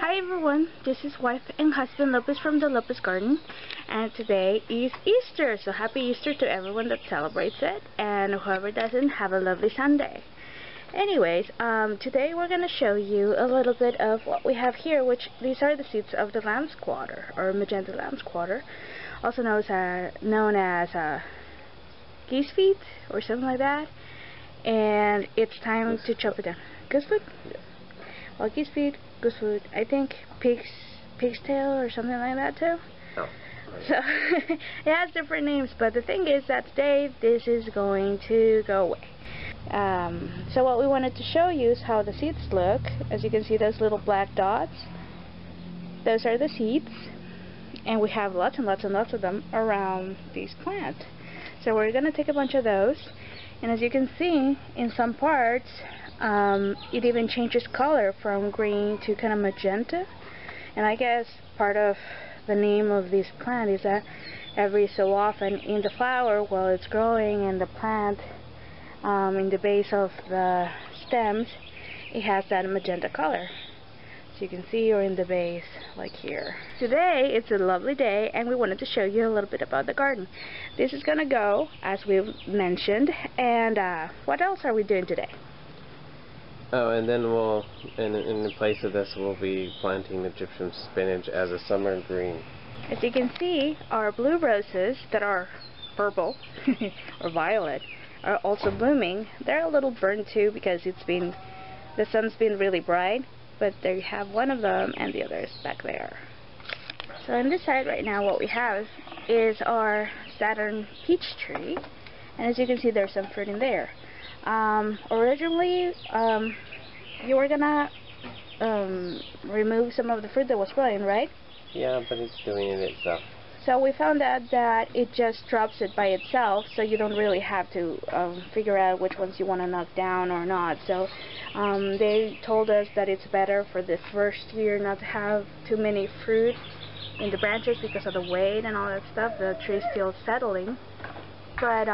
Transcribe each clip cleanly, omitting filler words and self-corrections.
Hi everyone, this is wife and husband Lopez from the Lopez Garden, and today is Easter, so happy Easter to everyone that celebrates it, and whoever doesn't, have a lovely Sunday. Anyways, today we're going to show you a little bit of what we have here, which these are the seeds of the lamb's quarter, or magenta lamb's quarter, also known as geese feet, or something like that, and it's time to chop it down. Goose foot? Yeah. Well, geese feet, goose foot, I think pig's tail or something like that too. Oh. So it has different names, but the thing is that today this is going to go away. So what we wanted to show you is how the seeds look. As you can see, those little black dots, those are the seeds, and we have lots and lots and lots of them around these plants. So we're going to take a bunch of those, and as you can see, in some parts it even changes color from green to kind of magenta. And I guess part of the name of this plant is that every so often in the flower, while it's growing, and the plant in the base of the stems, it has that magenta color, so you can see, or in the base like here. Today it's a lovely day, and we wanted to show you a little bit about the garden. This is gonna go as we've mentioned, and what else are we doing today? Oh, and then we'll, in the place of this, we'll be planting Egyptian spinach as a summer green. As you can see, our blue roses that are purple or violet are also blooming. They're a little burned too because the sun's been really bright, but there you have one of them, and the other is back there. So on this side right now, what we have is our Saturn peach tree, and as you can see, there's some fruit in there. Originally, you were gonna remove some of the fruit that was growing, right? Yeah, but it's doing it itself. So we found out that it just drops it by itself, so you don't really have to figure out which ones you want to knock down or not. So they told us that it's better for the first year not to have too many fruit in the branches because of the weight and all that stuff. The tree's still settling. But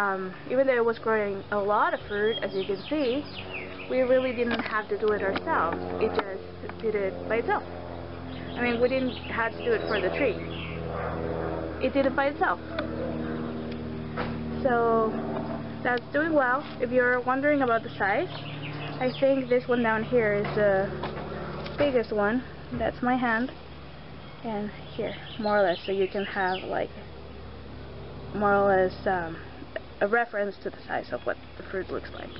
even though it was growing a lot of fruit, as you can see, we really didn't have to do it ourselves. It just did it by itself. I mean, we didn't have to do it for the tree. It did it by itself. So that's doing well. If you're wondering about the size, I think this one down here is the biggest one. That's my hand. And here, more or less, so you can have like more or less a reference to the size of what the fruit looks like.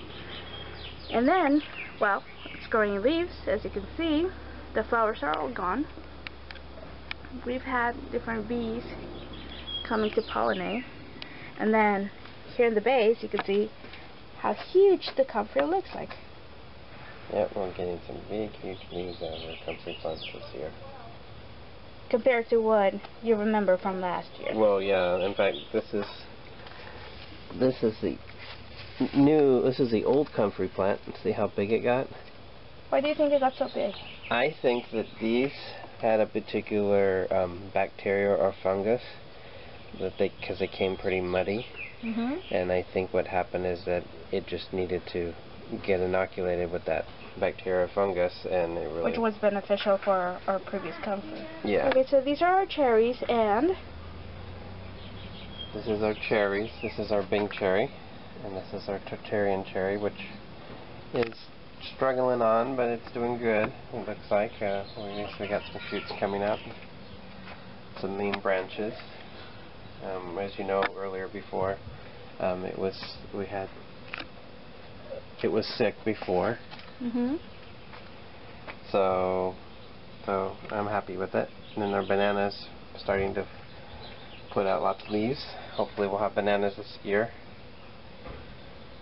And then, well, it's growing leaves. As you can see, the flowers are all gone. We've had different bees coming to pollinate, and then here in the base you can see how huge the comfrey looks like. Yep, we're getting some big, huge leaves out of our comfrey plants this year. Compared to what you remember from last year. Well, yeah. In fact, this is the old comfrey plant. See how big it got? Why do you think it got so big? I think that these had a particular bacteria or fungus because they came pretty muddy. And I think what happened is that it just needed to get inoculated with that bacteria or fungus, and it really... Which was beneficial for our previous comfrey. Yeah. Okay, so these are our cherries, and... This is our cherries. This is our Bing cherry, and this is our Tartarian cherry, which is struggling on, but it's doing good. It looks like we actually got some shoots coming up, some main branches. As you know, earlier before, it was sick before. So I'm happy with it. And then our bananas starting to put out lots of leaves. Hopefully we'll have bananas this year.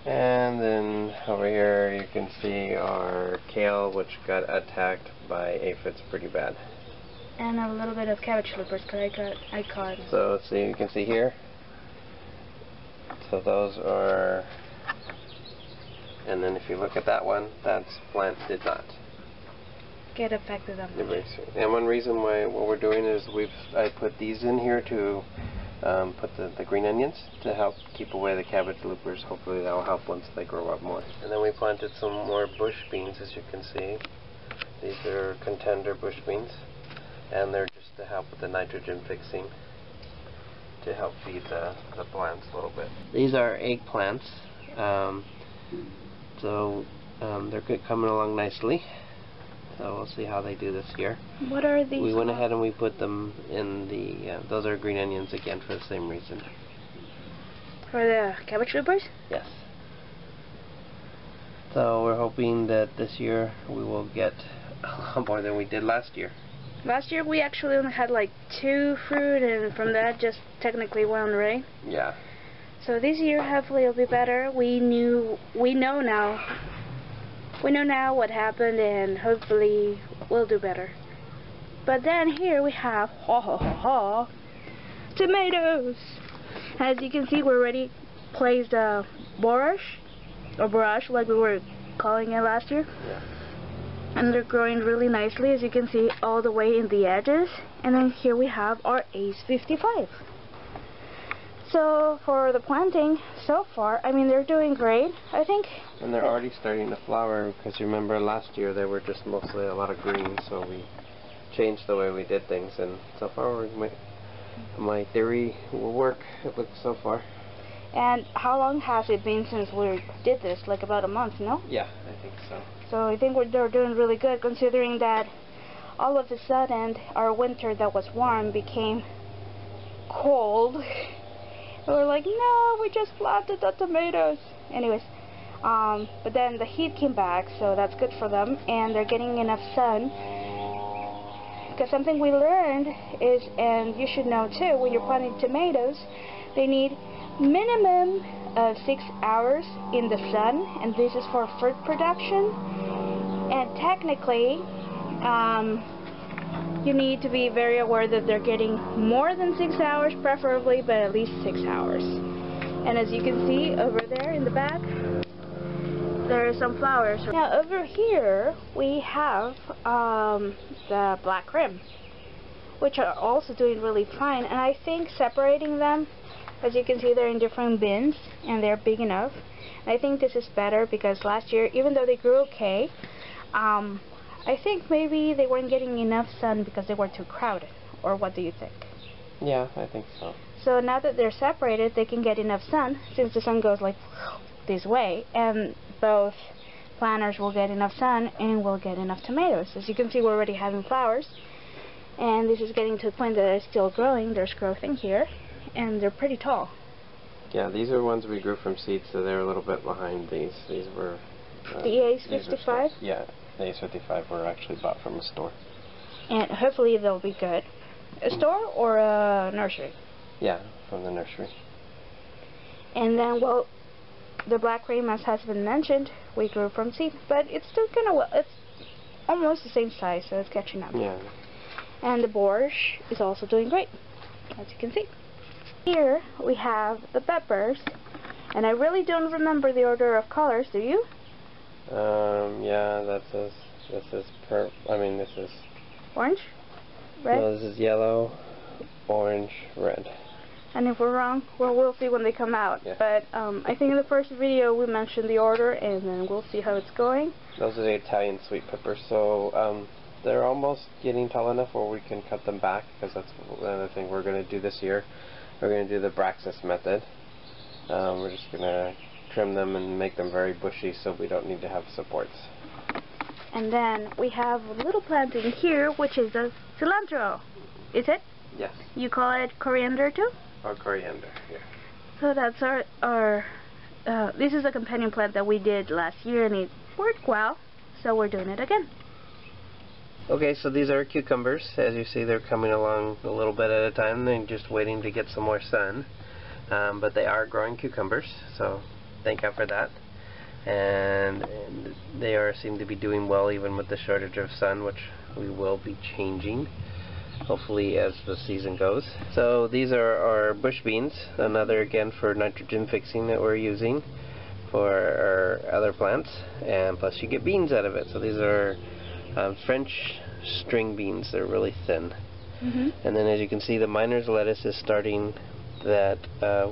And then over here you can see our kale, which got attacked by aphids pretty bad. And a little bit of cabbage loopers, because I caught. So let's see, you can see here. So those are, and then if you look at that one, that plant did not get affected on the And one reason why what we're doing is I put these in here to put the green onions to help keep away the cabbage loopers. Hopefully that will help once they grow up more. And then we planted some more bush beans, as you can see. These are contender bush beans, and they're just to help with the nitrogen fixing, to help feed the plants a little bit. These are eggplants, they're coming along nicely. So we'll see how they do this year. What are these? We went ahead and we put them in the, those are green onions again for the same reason. For the cabbage loopers? Yes. So we're hoping that this year we will get a lot more than we did last year. Last year we actually only had like 2 fruit, and from that just technically 1, right? Yeah. So this year hopefully it'll be better. We know now what happened, and hopefully we'll do better. But then here we have tomatoes. As you can see, we already placed a borage, or barrage like we were calling it last year. Yeah. And they're growing really nicely, as you can see, all the way in the edges. And then here we have our Ace 55. So for the planting so far, I mean, they're doing great, I think. And they're already starting to flower, because remember last year they were just mostly a lot of green, so we changed the way we did things, and so far my theory will work, it looks so far. And how long has it been since we did this? Like about a month, no? Yeah, I think so. So I think they're doing really good, considering that all of a sudden our winter that was warm became cold. We were like, no, we just planted the tomatoes. Anyways, but then the heat came back, so that's good for them, and they're getting enough sun. Because something we learned is, and you should know too, when you're planting tomatoes, they need minimum of 6 hours in the sun, and this is for fruit production. And technically, you need to be very aware that they're getting more than 6 hours, preferably, but at least 6 hours. And as you can see over there in the back, there are some flowers. Now over here we have the black rim, which are also doing really fine. And I think separating them, as you can see, they're in different bins and they're big enough. And I think this is better, because last year, even though they grew okay, I think maybe they weren't getting enough sun because they were too crowded. Or what do you think? Yeah, I think so. So now that they're separated, they can get enough sun, since the sun goes like this way, and both planters will get enough sun and will get enough tomatoes. As you can see, we're already having flowers, and this is getting to the point that they're still growing. There's growth in here, and they're pretty tall. Yeah, these are ones we grew from seeds, so they're a little bit behind these. These were... the Ace 55? Yeah, the Ace 55 were actually bought from a store. And hopefully they'll be good. A store or a nursery? Yeah, from the nursery. And then, well, the black cream, as has been mentioned, we grew from seed, but it's still kind of, well, it's almost the same size, so it's catching up. Yeah. And the borage is also doing great, as you can see. Here we have the peppers, and I really don't remember the order of colors, do you? Yeah, this is orange, red? No, this is yellow, orange, red. And if we're wrong, well, we'll see when they come out. Yeah. But I think in the first video we mentioned the order, and then we'll see how it's going. Those are the Italian sweet peppers, so they're almost getting tall enough where we can cut them back, because that's another thing we're going to do this year. We're going to do the Praxis method. We're just going to trim them and make them very bushy, so we don't need to have supports. And then we have a little plant in here, which is the cilantro. Is it? Yes. You call it coriander too? Or coriander, yeah. So that's our this is a companion plant that we did last year, and it worked well, so we're doing it again. Okay, so these are cucumbers. As you see, they're coming along a little bit at a time. They're just waiting to get some more sun. But they are growing cucumbers, so thank God for that. And they seem to be doing well even with the shortage of sun, which we will be changing, hopefully, as the season goes. So these are our bush beans, another again for nitrogen fixing that we're using for our other plants, and plus you get beans out of it. So these are French string beans. They're really thin. And then as you can see, the miner's lettuce is starting, that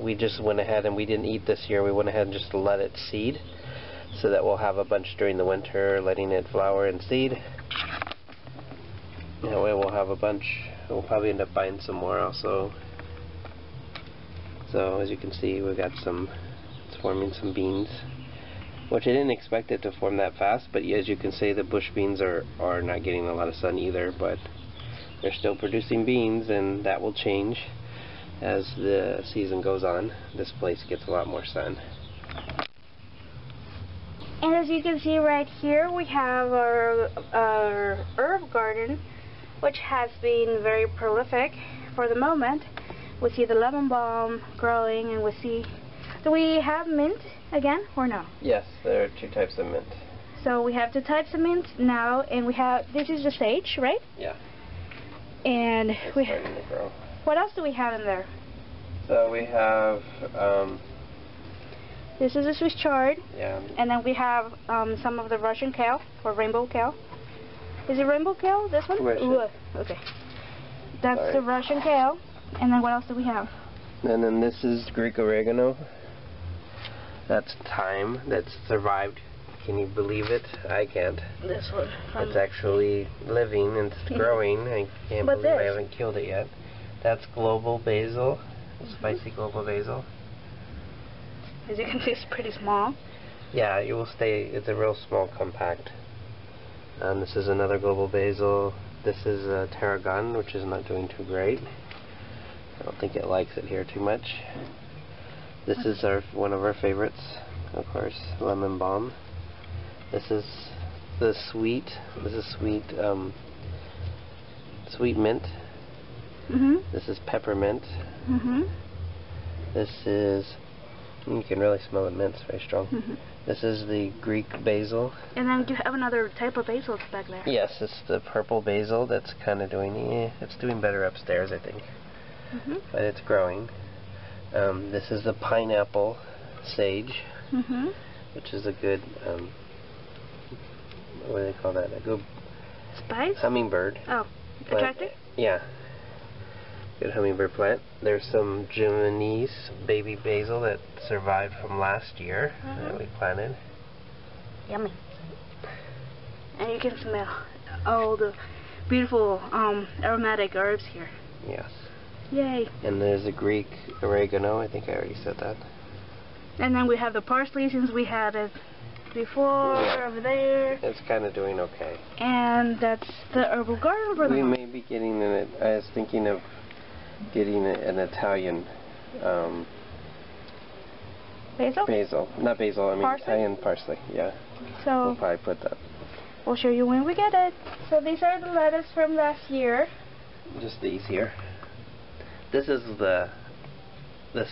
we just went ahead and we didn't eat this year. We went ahead and just let it seed, so that we'll have a bunch during the winter, letting it flower and seed. That way we'll have a bunch. We'll probably end up buying some more also. So as you can see, we've got some, it's forming some beans, which I didn't expect it to form that fast, but as you can see, the bush beans are not getting a lot of sun either, but they're still producing beans, and that will change as the season goes on. This place gets a lot more sun. And as you can see right here, we have our herb garden, which has been very prolific for the moment. We see the lemon balm growing, and we see, do we have mint again or no? Yes, there are 2 types of mint. So we have 2 types of mint now, and we have, this is the sage, right? Yeah. And It's we, starting to grow. what else do we have in there? So we have, This is a Swiss chard, yeah. and then we have some of the Russian kale, or rainbow kale. Is it rainbow kale, this one? Russian. Ooh, okay. That's Sorry. the Russian kale. And then what else do we have? And then this is Greek oregano. That's thyme that's survived. Can you believe it? I can't. This one. It's actually living and it's growing. I can't What's believe I this? haven't killed it yet. That's global basil. Spicy global basil. As you can see, it's pretty small. Yeah, it will stay. It's a real small compact. This is another global basil. This is tarragon, which is not doing too great. I don't think it likes it here too much. This is one of our favorites, of course, lemon balm. This is the sweet. This is sweet mint. This is peppermint. This is, you can really smell the mint. It's very strong. This is the Greek basil. And then you have another type of basil back there. Yes, it's the purple basil that's kind of doing, it's doing better upstairs, I think. But it's growing. This is the pineapple sage, which is a good, what do they call that? A good spice? Hummingbird. Oh, attractive? Yeah. Good hummingbird plant. There's some Jimenez baby basil that survived from last year that we planted. Yummy. And you can smell all the beautiful aromatic herbs here. Yes. Yay. And there's a Greek oregano. I think I already said that. And then we have the parsley, since we had it before over there. It's kind of doing okay. And that's the herbal garden for We them. may be getting in it. I was thinking of getting an Italian Basil? Not basil, I mean Parsley? Italian parsley. Yeah. So We'll probably put that. we'll show you when we get it. So these are the lettuce from last year. Just these here. This is the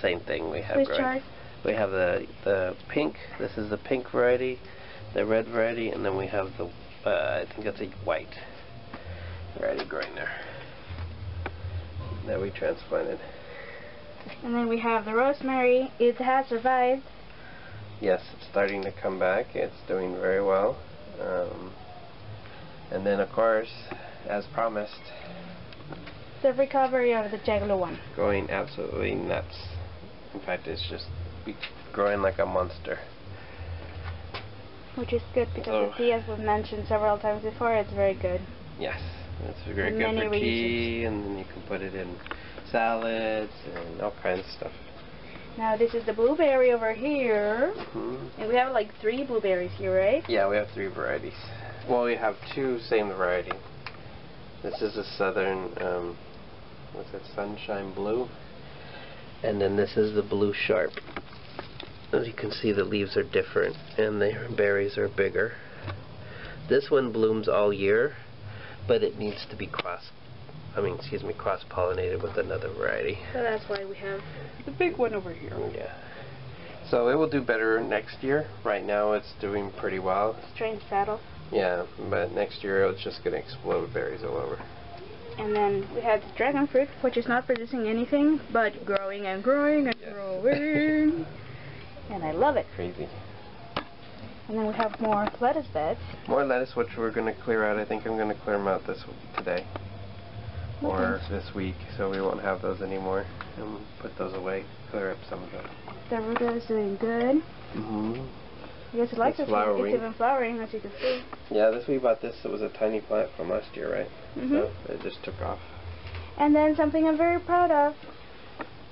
same thing we have Swiss growing. chard. We have the pink. This is the pink variety, the red variety, and then we have the I think that's a white variety growing there that we transplanted. And then we have the rosemary. It has survived. Yes, it's starting to come back. It's doing very well. And then, of course, as promised, The recovery of the Jaguar one. going absolutely nuts. In fact, it's just growing like a monster. Which is good because the tea, as we've mentioned several times before, it's very good. Yes, it's very For good many for tea, and then you can put it in salads and all kinds of stuff. Now this is the blueberry over here. And we have like 3 blueberries here, right? Yeah, we have 3 varieties. Well, we have 2 same variety. This is a southern, what's that, sunshine blue? And then this is the blue sharp. As you can see, the leaves are different and the berries are bigger. This one blooms all year, but it needs to be cross-pollinated with another variety. So that's why we have the big one over here. Yeah. So it will do better next year. Right now it's doing pretty well. Strange saddle. Yeah, but next year it's just going to explode berries all over. And then we have the dragon fruit, which is not producing anything, but growing and growing and growing. And I love it. Crazy. And then we have more lettuce beds. More lettuce, which we're going to clear out. I think I'm going to clear them out today. Or this week, so we won't have those anymore. And put those away. Clear up some of them. The arugula is doing good. Because it likes It's it. flowering. It's even flowering, as you can see. Yeah, we bought this. It was a tiny plant from last year, right? So it just took off. And then something I'm very proud of,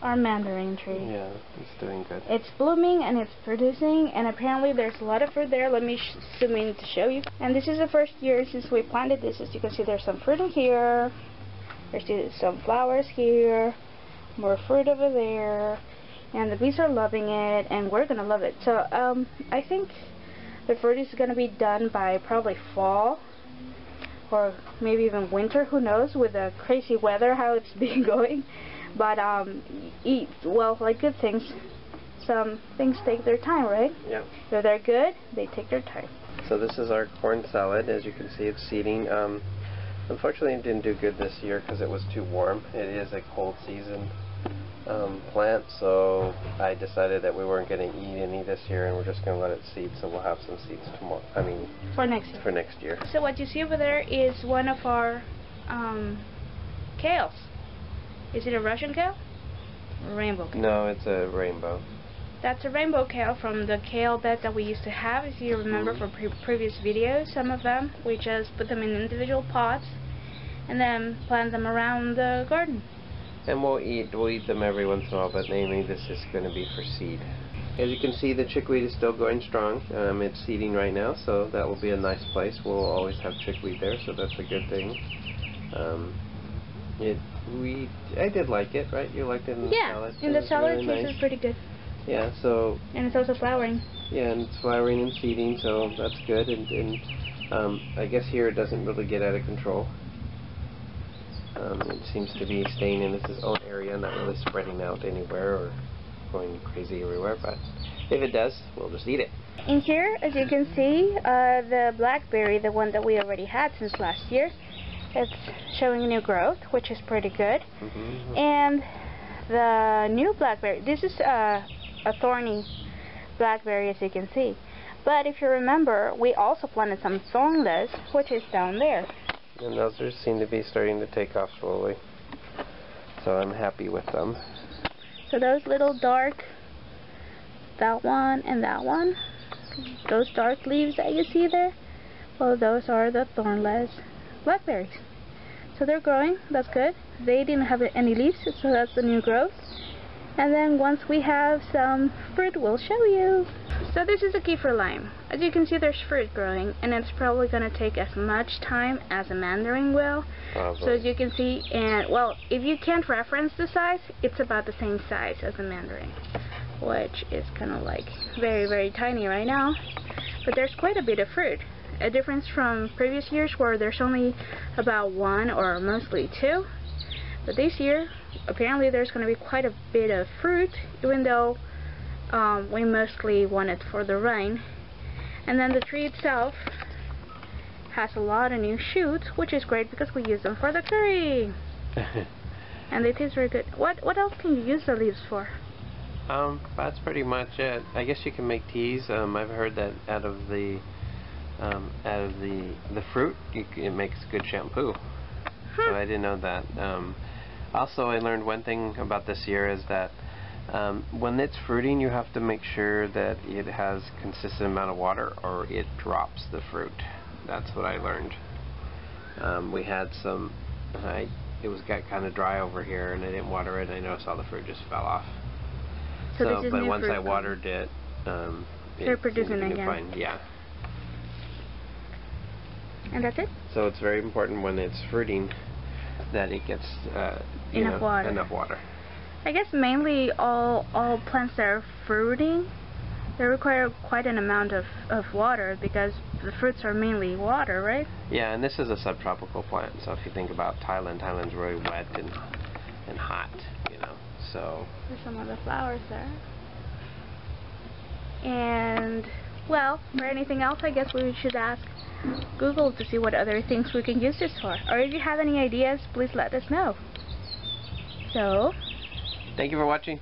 our mandarin tree. Yeah, it's doing good. It's blooming and it's producing, and apparently there's a lot of fruit there. Let me zoom in to show you. And this is the first year since we planted this. As you can see, there's some fruit in here. There's still some flowers here. More fruit over there. And the bees are loving it, and we're gonna love it. So I think the fruit is gonna be done by probably fall, or maybe even winter. Who knows? With the crazy weather, how it's been going. But like good things, some things take their time, right? Yeah. If they're good, they take their time. So this is our corn salad. As you can see, it's seeding. Unfortunately, it didn't do good this year because it was too warm. It is a cold season plant, so I decided that we weren't going to eat any this year, and we're just going to let it seed. So we'll have some seeds tomorrow. For next year. For next year. So what you see over there is one of our kales. Is it a Russian kale? Or rainbow kale? No, it's a rainbow. That's a rainbow kale from the kale bed that we used to have. If you remember from previous videos, some of them we just put them in individual pots and then plant them around the garden. And we'll eat them every once in a while, but mainly this is going to be for seed. As you can see, the chickweed is still going strong. It's seeding right now, so that will be a nice place. We'll always have chickweed there, so that's a good thing. I did like it, right? You liked it in the salad? Yeah, in the salad really it tastes pretty good. Yeah, so... And it's also flowering. Yeah, and it's flowering and seeding, so that's good. And I guess here it doesn't really get out of control. It seems to be staying in its own area, not really spreading out anywhere or going crazy everywhere, but if it does, we'll just eat it. In here, as you can see, the blackberry, the one that we already had since last year, it's showing new growth, which is pretty good. And the new blackberry, this is a thorny blackberry, as you can see. But if you remember, we also planted some thornless, which is down there. And those seem to be starting to take off slowly. So I'm happy with them. So those little dark, that one and that one, those dark leaves that you see there, well, those are the thornless blackberries. So they're growing, that's good. They didn't have any leaves, so that's the new growth. And then once we have some fruit, we'll show you. So this is a kefir lime. As you can see, there's fruit growing, and it's probably going to take as much time as a mandarin will. So as you can see, and well, if you can't reference the size, it's about the same size as a mandarin, which is kind of like very, very tiny right now. But there's quite a bit of fruit. A difference from previous years where there's only about one or mostly two. But this year, apparently there's going to be quite a bit of fruit, even though we mostly want it for the rain. And then the tree itself has a lot of new shoots, which is great because we use them for the curry. And they taste very good. What else can you use the leaves for? That's pretty much it. I guess you can make teas. I've heard that out of the fruit, it makes good shampoo. So I didn't know that. Also, I learned one thing about this year is that when it's fruiting, you have to make sure that it has consistent amount of water, or it drops the fruit. That's what I learned. We had some. It got kind of dry over here, and I didn't water it. And I noticed all the fruit just fell off. So but once I watered it, they're producing again. Fine. Yeah. And that's it? So it's very important when it's fruiting that it gets enough water. I guess mainly all plants that are fruiting, they require quite an amount of water because the fruits are mainly water, right? Yeah, and this is a subtropical plant. So if you think about Thailand's really wet and hot, you know. So there's some of the flowers there. And well, for anything else, I guess we should ask Google to see what other things we can use this for. Or if you have any ideas, please let us know. So, thank you for watching.